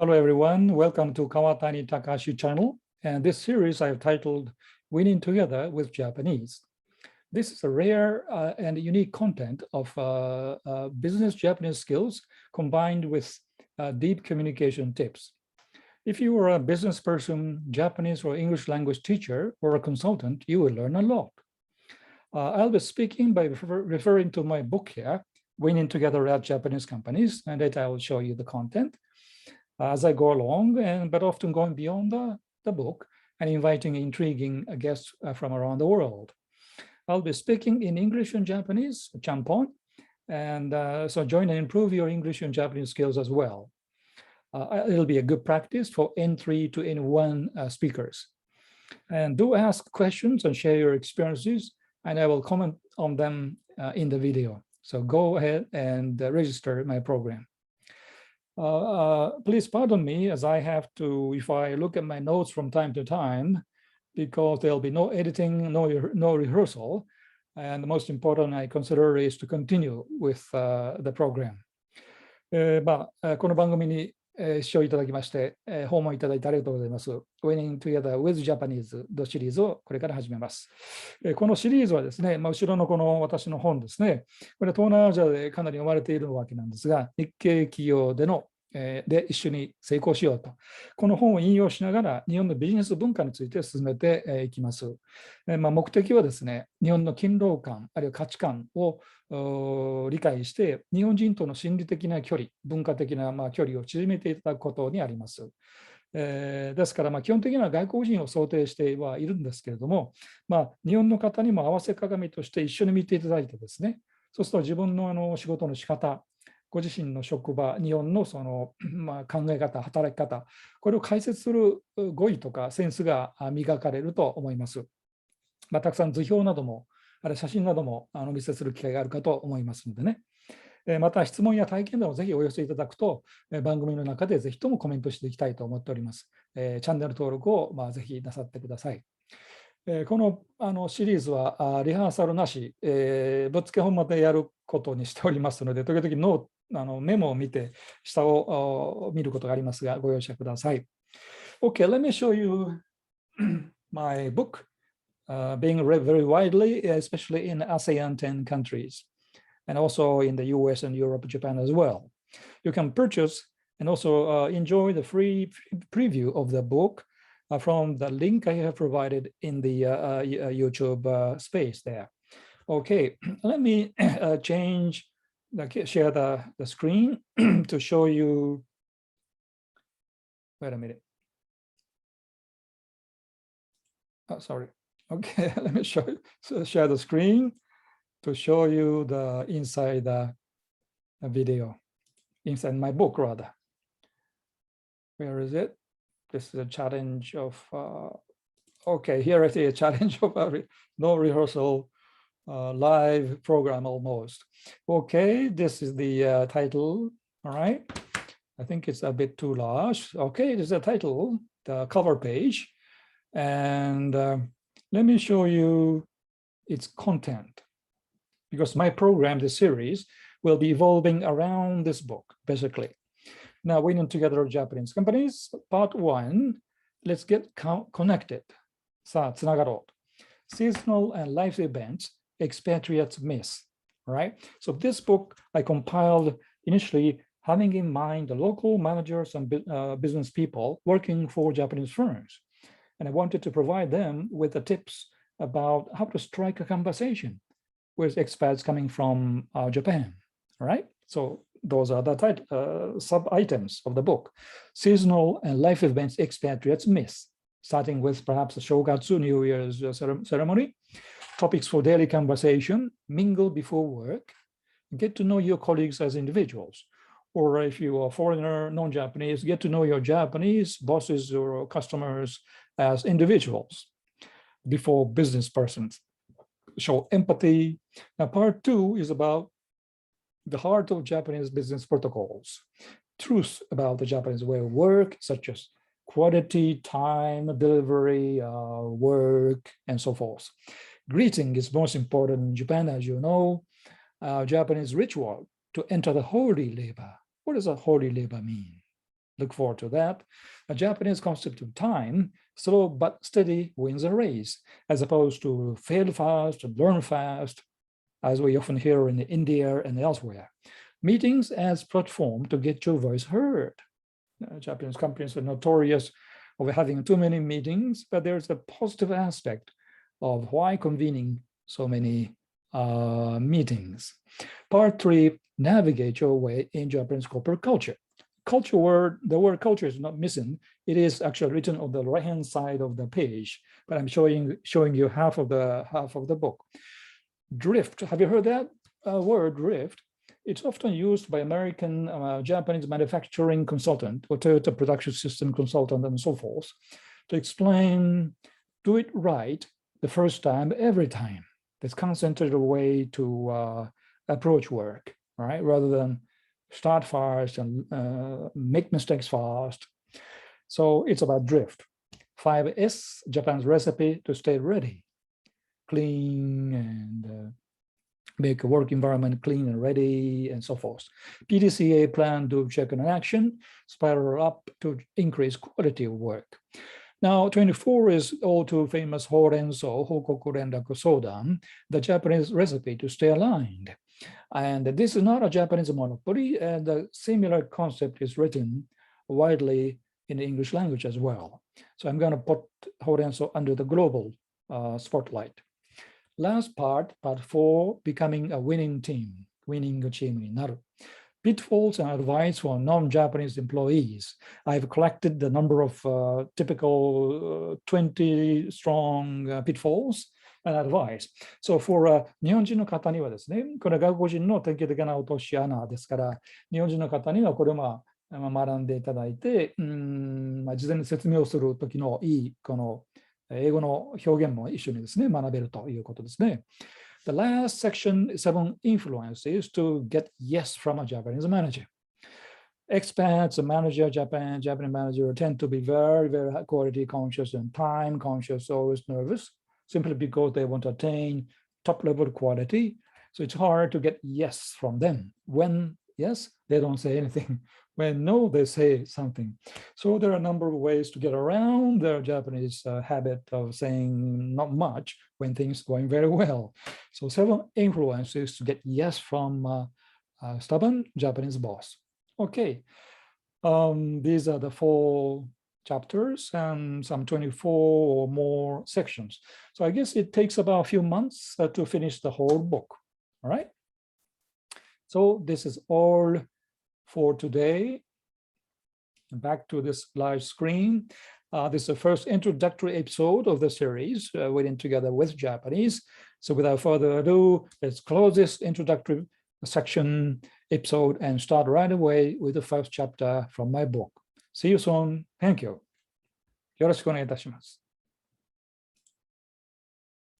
Hello, everyone. Welcome to Kawatani Takashi channel. And this series I've titled Winning Together with Japanese. This is a rare and unique content of business Japanese skills combined with deep communication tips. If you are a business person, Japanese or English language teacher, or a consultant, you will learn a lot. I'll be speaking by referring to my book here, Winning Together at Japanese Companies, and later I will show you the content as I go along, but often going beyond the book and inviting intriguing guests from around the world. I'll be speaking in English and Japanese, Champon, and so join and improve your English and Japanese skills as well. It'll be a good practice for N3 to N1 speakers. And do ask questions and share your experiences, and I will comment on them in the video. So go ahead and register my program. Please pardon me as I have to, if I look at my notes from time to time, because there'll be no editing, no rehearsal. And the most important I consider is to continue with the program. この番組に視聴いただきまして、訪問いただいてありがとうございます。Winning Together with Japanese のシリーズをこれから始めます。このシリーズはですね、後ろのこの私の本ですね、これは東南アジアでかなり読まれているわけなんですが、日系企業でので一緒に成功しようと。この本を引用しながら日本のビジネス文化について進めていきます。目的はですね、日本の勤労感、あるいは価値観を理解して、日本人との心理的な距離、文化的な距離を縮めていただくことにあります。ですから基本的には外国人を想定してはいるんですけれども、日本の方にも合わせ鏡として一緒に見ていただいてですね、そうすると自分の仕事の仕方、ご自身の職場、日本のその、考え方、働き方、これを解説する語彙とかセンスが磨かれると思います。たくさん図表なども、あるいは写真などもお見せする機会があるかと思いますのでね。また質問や体験談をぜひお寄せいただくと、番組の中でぜひともコメントしていきたいと思っております。チャンネル登録をぜひなさってください。このシリーズはリハーサルなし、ぶっつけ本までやることにしておりますので、時々メモを見て下を見ることがありますが、ご容赦ください。Okay, let me show you my book being read very widely, especially in ASEAN 10 countries, and also in the US and Europe, Japan as well. You can purchase and also enjoy the free preview of the book from the link I have provided in the YouTube space there. Okay, let me share the screen to show you. Wait a minute. Oh, sorry. Okay, let me share the screen to show you the inside the video, inside my book rather. Where is it? This is a challenge of, okay, here it is, a challenge of no rehearsal, live program almost. Okay, this is the title, all right. I think it's a bit too large. Okay, this is the title, the cover page. And let me show you its content. Because my program, this series, will be evolving around this book, basically. Now, Winning Together Japanese Companies, Part 1, let's get connected. さあ、つながろう。Seasonal and life events, expatriates miss. Right? So this book I compiled initially having in mind the local managers and business people working for Japanese firms. And I wanted to provide them with the tips about how to strike a conversation with expats coming from Japan. All right? So those are the sub-items of the book. Seasonal and life events expatriates miss, starting with perhaps the Shogatsu, New Year's ceremony. Topics for daily conversation, mingle before work, get to know your colleagues as individuals. Or if you are a foreigner, non-Japanese, get to know your Japanese bosses or customers as individuals before business persons. Show empathy. Now, part 2 is about the heart of Japanese business protocols, truths about the Japanese way of work, such as quality, time, delivery, work, and so forth. Greeting is most important in Japan, as you know. Japanese ritual to enter the holy labor. What does a holy labor mean? look forward to that. A Japanese concept of time, slow but steady wins a race, as opposed to fail fast and learn fast, as we often hear in India and elsewhere. Meetings as platform to get your voice heard. Japanese companies are notorious of having too many meetings, but there's a positive aspect of why convening so many meetings. Part 3, navigate your way in Japanese corporate culture. Culture word, the word culture is not missing. It is actually written on the right-hand side of the page, but I'm showing you half of the book. Drift, have you heard that word, drift? It's often used by American, Japanese manufacturing consultant or Toyota production system consultant and so forth to explain, do it right the first time, every time. This concentrated way to approach work, right? Rather than start fast and make mistakes fast. So it's about drift. 5S, Japan's recipe to stay ready. Clean and make a work environment clean and ready and so forth. PDCA, plan, do, check, and action, spiral up to increase quality of work. Now, 24 is all too famous Horenso, Hokoku Renraku Sodan, the Japanese recipe to stay aligned. And this is not a Japanese monopoly, and a similar concept is written widely in the English language as well. So I'm going to put Horenso under the global spotlight. Last part, part 4, becoming a winning team, winning teamになる. Pitfalls and advice for non-Japanese employees. I've collected the number of typical 20 strong pitfalls and advice. So for 日本人の方にはですね、これ外国人の典型的な落とし穴ですから、日本人の方にはこれを学んでいただいて、事前に説明をするときのいいこの英語の表現も一緒にですね、学べるということですね。The last section, 7 influences to get yes from a Japanese manager. Expats, Japanese manager tend to be very, very quality conscious and time conscious, always nervous, simply because they want to attain top level quality. So it's hard to get yes from them. When yes, they don't say anything. When no, they say something. So there are a number of ways to get around the Japanese habit of saying not much when things are going very well. So 7 influences to get yes from a stubborn Japanese boss. Okay, these are the 4 chapters and some 24 or more sections. So I guess it takes about a few months to finish the whole book. All right. So this is all for today. Back to this live screen. This is the first introductory episode of the series, Waiting Together with Japanese. So without further ado, let's close this introductory section episode and start right away with the first chapter from my book. See you soon. Thank you. よろしくお願いいたします。